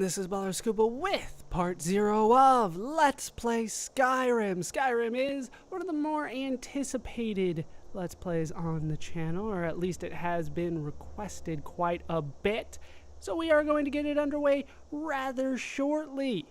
This is Baller Scuba with part 0 of Let's Play Skyrim. Skyrim is one of the more anticipated Let's Plays on the channel, or at least it has been requested quite a bit, so we are going to get it underway rather shortly.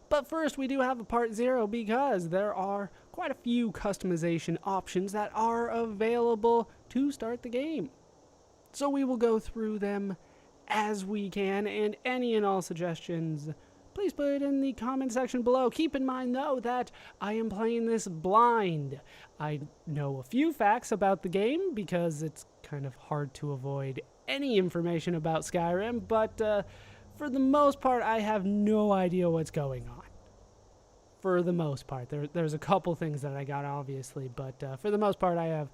But first, we do have a part 0 because there are quite a few customization options that are available to start the game. So we will go through them as we can, and any and all suggestions, please put it in the comment section below. Keep in mind, though, that I am playing this blind. I know a few facts about the game because it's kind of hard to avoid any information about Skyrim, but for the most part, I have no idea what's going on. For the most part. There's a couple things that I got, obviously, but for the most part, I have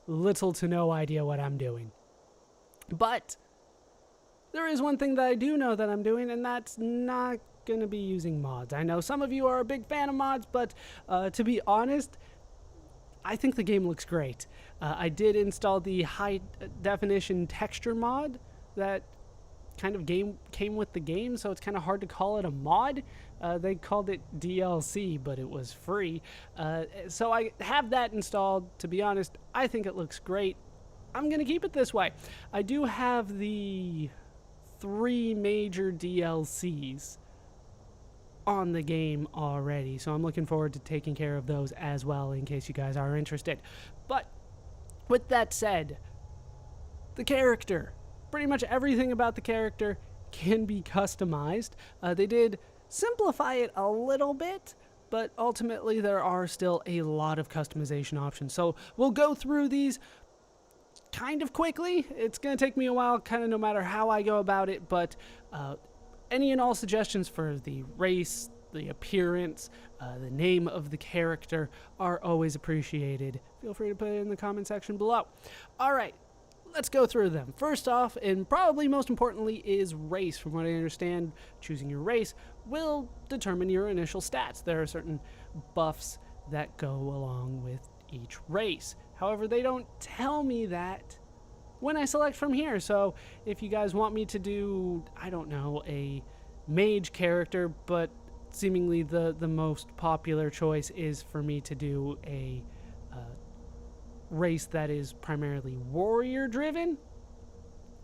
little to no idea what I'm doing. But there is one thing that I do know that I'm doing, and that's not going to be using mods. I know some of you are a big fan of mods, but to be honest, I think the game looks great. I did install the high-definition texture mod that kind of came with the game, so it's kind of hard to call it a mod. They called it DLC, but it was free. So I have that installed. To be honest, I think it looks great. I'm going to keep it this way. I do have the 3 major DLCs on the game already, so I'm looking forward to taking care of those as well in case you guys are interested. But with that said, the character, pretty much everything about the character can be customized. They did simplify it a little bit, but ultimately there are still a lot of customization options. So we'll go through these kind of quickly. It's going to take me a while, kind of no matter how I go about it, but any and all suggestions for the race, the appearance, the name of the character are always appreciated. Feel free to put it in the comment section below. All right, let's go through them. First off, and probably most importantly, is race. From what I understand, choosing your race will determine your initial stats. There are certain buffs that go along with each race. However, they don't tell me that when I select from here. So if you guys want me to do, I don't know, a mage character, but seemingly the most popular choice is for me to do a race that is primarily warrior driven,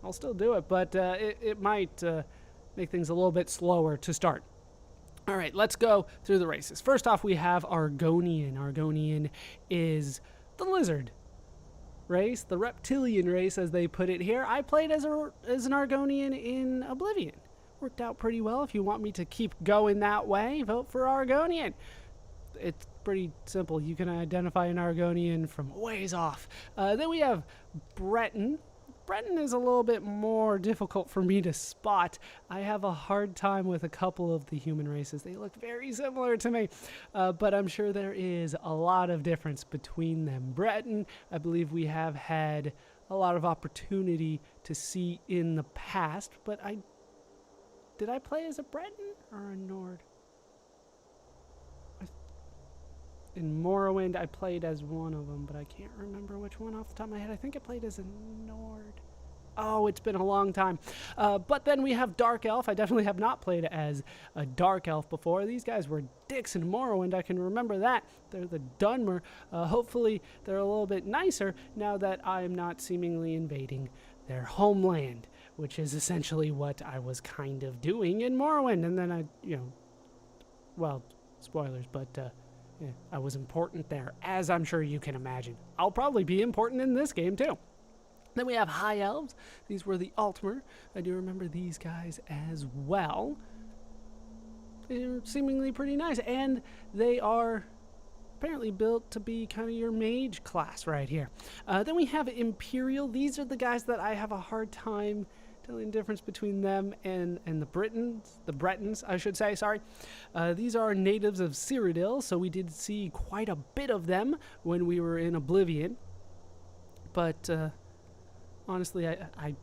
I'll still do it, but it might make things a little bit slower to start. All right, let's go through the races. First off, we have Argonian. Argonian is the lizard race, the reptilian race, as they put it here. I played as an Argonian in Oblivion. Worked out pretty well. If you want me to keep going that way, vote for Argonian. It's pretty simple. You can identify an Argonian from ways off. Then we have Breton. Breton is a little bit more difficult for me to spot. I have a hard time with a couple of the human races. They look very similar to me, but I'm sure there is a lot of difference between them. Breton, I believe we have had a lot of opportunity to see in the past, but did I play as a Breton or a Nord? In Morrowind, I played as one of them, but I can't remember which one off the top of my head. I think I played as a Nord. Oh, it's been a long time. But then we have Dark Elf. I definitely have not played as a Dark Elf before. These guys were dicks in Morrowind. I can remember that. They're the Dunmer. Hopefully, they're a little bit nicer now that I'm not seemingly invading their homeland, which is essentially what I was kind of doing in Morrowind. And then well, spoilers, but yeah, I was important there, as I'm sure you can imagine. I'll probably be important in this game, too. Then we have High Elves. These were the Altmer. I do remember these guys as well. They're seemingly pretty nice, and they are apparently built to be kind of your mage class right here. Then we have Imperial. These are the guys that I have a hard time telling the difference between them and the Bretons, I should say, sorry. These are natives of Cyrodiil, so we did see quite a bit of them when we were in Oblivion. But honestly, I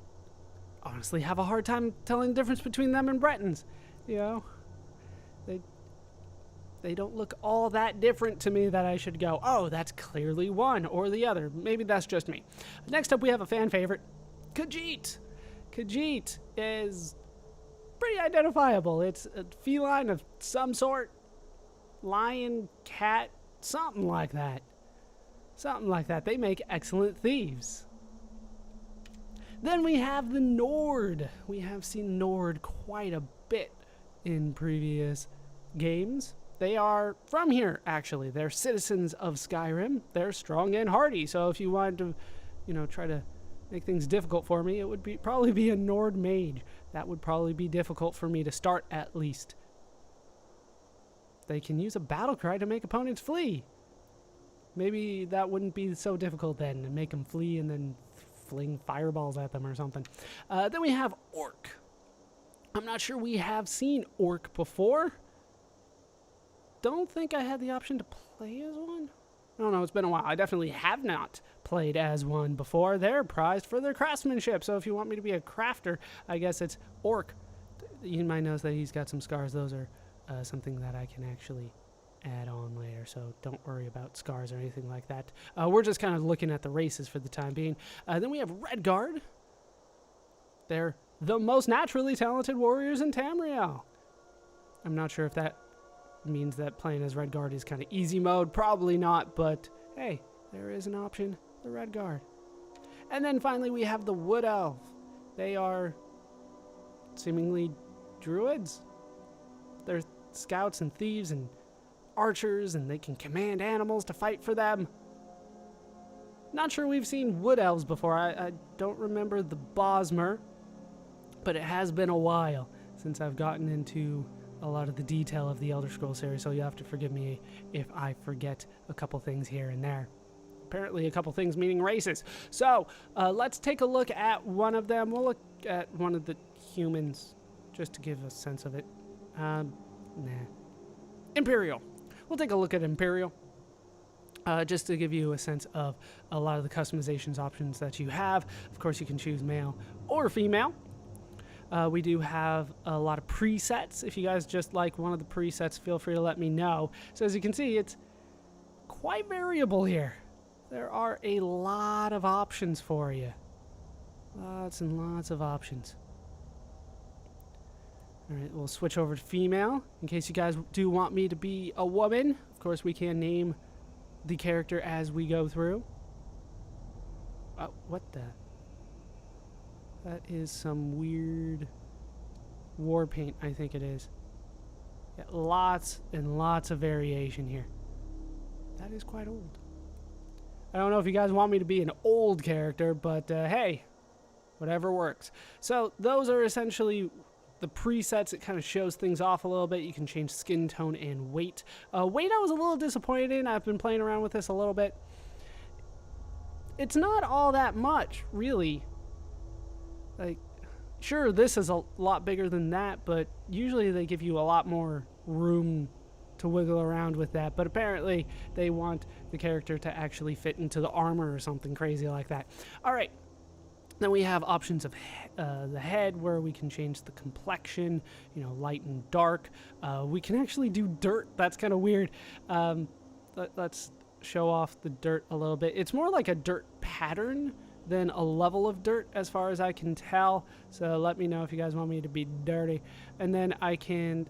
honestly have a hard time telling the difference between them and Bretons. You know, they don't look all that different to me that I should go, oh, that's clearly one or the other. Maybe that's just me. Next up, we have a fan favorite, Khajiit. Khajiit is pretty identifiable. It's a feline of some sort. Lion, cat, something like that. Something like that. They make excellent thieves. Then we have the Nord. We have seen Nord quite a bit in previous games. They are from here, actually. They're citizens of Skyrim. They're strong and hardy. So if you wanted to, try to make things difficult for me, it would probably be a Nord mage. That would probably be difficult for me to start, at least. They can use a battle cry to make opponents flee. Maybe that wouldn't be so difficult then, and make them flee and then fling fireballs at them or something. Then we have Orc. I'm not sure we have seen Orc before. Don't think I had the option to play as one. I don't know, it's been a while. I definitely have not played as one before. They're prized for their craftsmanship, so if you want me to be a crafter, I guess it's Orc. You might notice that he's got some scars. Those are something that I can actually add on later, so don't worry about scars or anything like that. We're just kind of looking at the races for the time being. Then we have Redguard. They're the most naturally talented warriors in Tamriel. I'm not sure if that means that playing as Redguard is kind of easy mode. Probably not, but hey, there is an option, the Redguard. And then finally we have the Wood Elf. They are seemingly druids. They're scouts and thieves and archers, and they can command animals to fight for them. Not sure we've seen Wood Elves before. I don't remember the Bosmer, but it has been a while since I've gotten into a lot of the detail of the Elder Scrolls series, so you have to forgive me if I forget a couple things here and there. Apparently a couple things meaning races. So let's take a look at one of them. We'll look at one of the humans just to give a sense of it. Imperial. We'll take a look at Imperial just to give you a sense of a lot of the customizations options that you have. Of course, you can choose male or female. We do have a lot of presets. If you guys just like one of the presets, feel free to let me know. So as you can see, it's quite variable here. There are a lot of options for you. Lots and lots of options. All right, we'll switch over to female in case you guys do want me to be a woman. Of course, we can name the character as we go through. Oh, what the? That is some weird war paint, I think it is. Yeah, lots and lots of variation here. That is quite old. I don't know if you guys want me to be an old character, but hey, whatever works. So those are essentially the presets. It kind of shows things off a little bit. You can change skin tone and weight. Weight I was a little disappointed in. I've been playing around with this a little bit. It's not all that much, really. Like, sure, this is a lot bigger than that, but usually they give you a lot more room to wiggle around with that. But apparently they want the character to actually fit into the armor or something crazy like that. All right. Then we have options of the head, where we can change the complexion, light and dark. We can actually do dirt. That's kind of weird. Let's show off the dirt a little bit. It's more like a dirt pattern than a level of dirt, as far as I can tell. So let me know if you guys want me to be dirty. And then I'm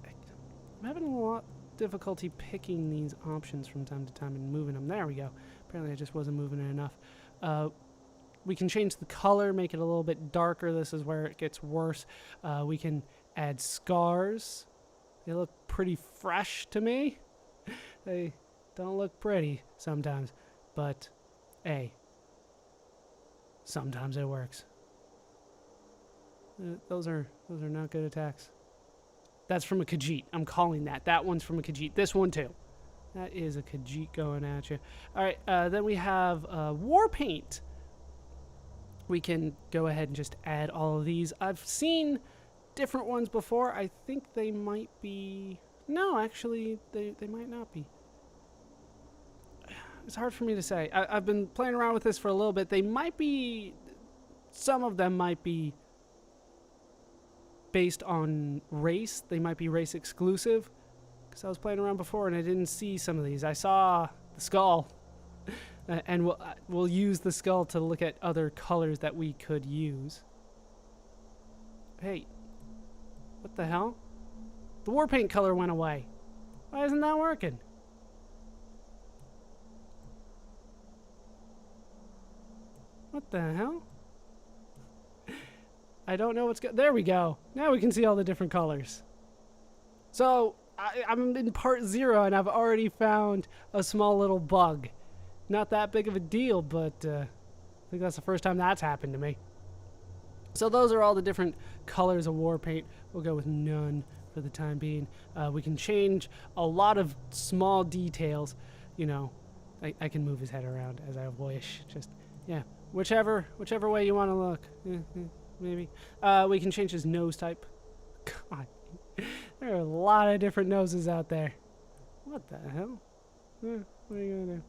having a lot of difficulty picking these options from time to time and moving them. There we go. Apparently I just wasn't moving it enough. We can change the color, make it a little bit darker. This is where it gets worse. We can add scars. They look pretty fresh to me. They don't look pretty sometimes, but hey, sometimes it works. Those are not good attacks. That's from a Khajiit. I'm calling that. That one's from a Khajiit. This one too. That is a Khajiit going at you. All right. Then we have war paint. We can go ahead and just add all of these. I've seen different ones before. I think they might be... No, actually, they might not be. It's hard for me to say. I've been playing around with this for a little bit. They might be... Some of them might be based on race. They might be race exclusive. Because I was playing around before and I didn't see some of these. I saw the skull. And we'll use the skull to look at other colors that we could use. Hey. What the hell? The war paint color went away. Why isn't that working? What the hell? I don't know what's there we go. Now we can see all the different colors. So, I'm in part 0 and I've already found a small little bug. Not that big of a deal, but I think that's the first time that's happened to me. So those are all the different colors of war paint. We'll go with none for the time being. We can change a lot of small details. You know, I can move his head around as I wish. Just, yeah, whichever way you want to look. Maybe. We can change his nose type. God, there are a lot of different noses out there. What the hell? What are you gonna do?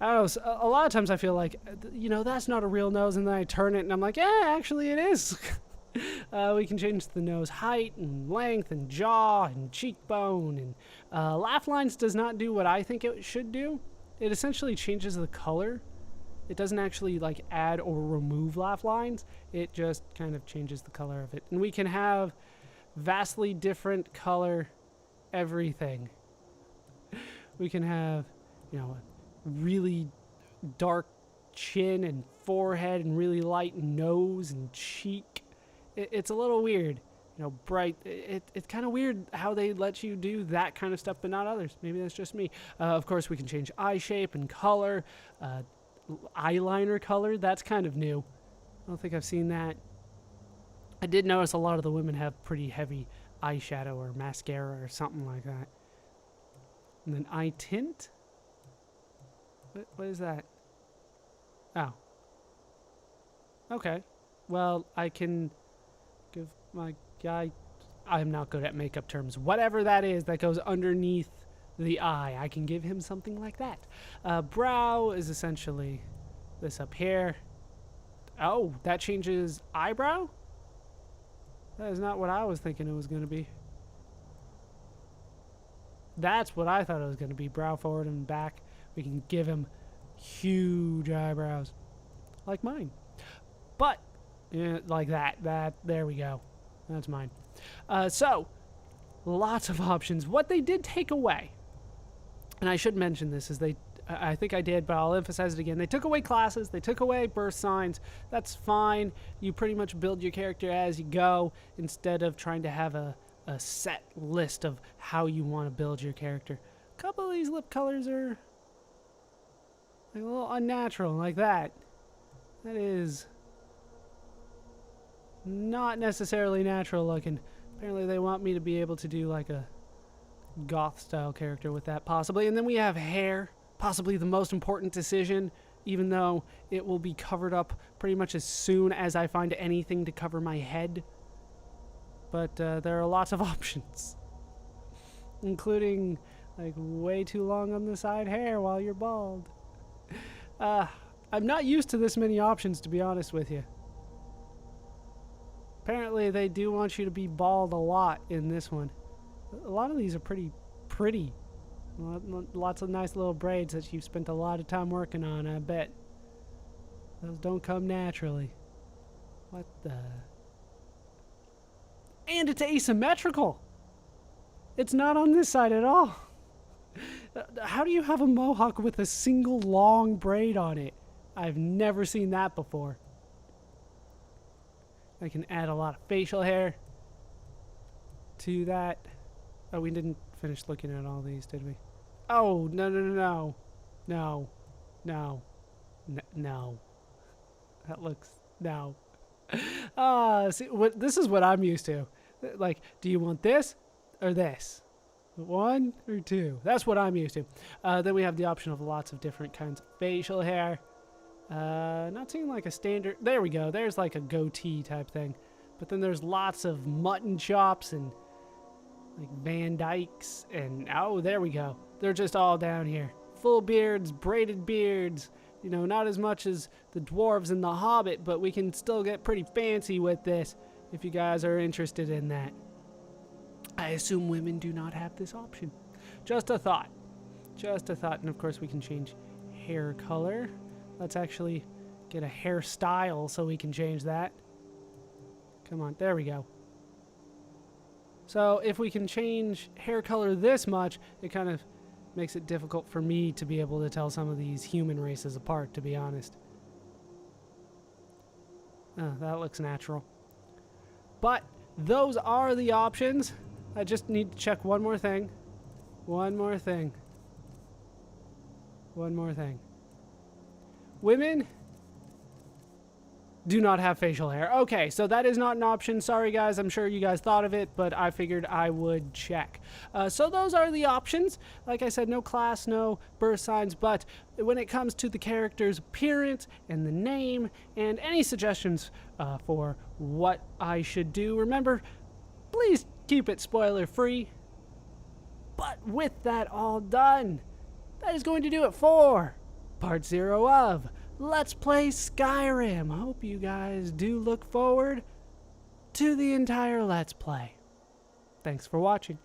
I don't know, so a lot of times I feel like, you know, that's not a real nose, and then I turn it and I'm like, yeah, actually it is. We can change the nose height and length and jaw and cheekbone, and laugh lines does not do what I think it should do. It essentially changes the color. It doesn't actually like add or remove laugh lines. It just kind of changes the color of it. And we can have vastly different color everything. We can have, you know, really dark chin and forehead and really light nose and cheek. It's a little weird, you know, bright. It's kind of weird how they let you do that kind of stuff, but not others. Maybe that's just me. Of course, we can change eye shape and color, eyeliner color. That's kind of new. I don't think I've seen that. I did notice a lot of the women have pretty heavy eyeshadow or mascara or something like that. And then eye tint. What is that? Oh. Okay. Well, I can give my guy... I'm not good at makeup terms. Whatever that is that goes underneath the eye, I can give him something like that. Brow is essentially this up here. Oh, that changes eyebrow? That is not what I was thinking it was going to be. That's what I thought it was going to be. Brow forward and back. We can give him huge eyebrows. Like mine. But, yeah, like that. There we go. That's mine. So, lots of options. What they did take away, and I should mention this, is I think I did, but I'll emphasize it again. They took away classes. They took away birth signs. That's fine. You pretty much build your character as you go instead of trying to have a set list of how you want to build your character. A couple of these lip colors are like a little unnatural, like that. That is not necessarily natural looking. Apparently they want me to be able to do like a goth style character with that, possibly. And then we have hair, possibly the most important decision, even though it will be covered up pretty much as soon as I find anything to cover my head. But there are lots of options, including like way too long on the side hair while you're bald. I'm not used to this many options, to be honest with you. Apparently they do want you to be bald a lot in this one. A lot of these are pretty. Lots of nice little braids that you've spent a lot of time working on, I bet. Those don't come naturally. What the... And it's asymmetrical. It's not on this side at all. How do you have a mohawk with a single long braid on it? I've never seen that before. I can add a lot of facial hair to that. Oh, we didn't finish looking at all these, did we? Oh, no. No. That looks... No. See, this is what I'm used to. Like, do you want this or this? 1 or 2? That's what I'm used to. Then we have the option of lots of different kinds of facial hair. Not seeing like a standard... There we go. There's like a goatee type thing. But then there's lots of mutton chops and like Van Dykes and... Oh, there we go. They're just all down here. Full beards, braided beards. You know, not as much as the dwarves in The Hobbit, but we can still get pretty fancy with this if you guys are interested in that. I assume women do not have this option. Just a thought. Just a thought. And of course we can change hair color. Let's actually get a hairstyle so we can change that. Come on, there we go. So if we can change hair color this much, it kind of makes it difficult for me to be able to tell some of these human races apart, to be honest. Oh, that looks natural. But those are the options. I just need to check one more thing. One more thing. One more thing. Women do not have facial hair. Okay, so that is not an option. Sorry, guys. I'm sure you guys thought of it, but I figured I would check. So those are the options. Like I said, no class, no birth signs, but when it comes to the character's appearance and the name and any suggestions for what I should do, remember, please keep it spoiler-free. But with that all done, that is going to do it for Part 0 of Let's Play Skyrim. Hope you guys do look forward to the entire Let's Play. Thanks for watching.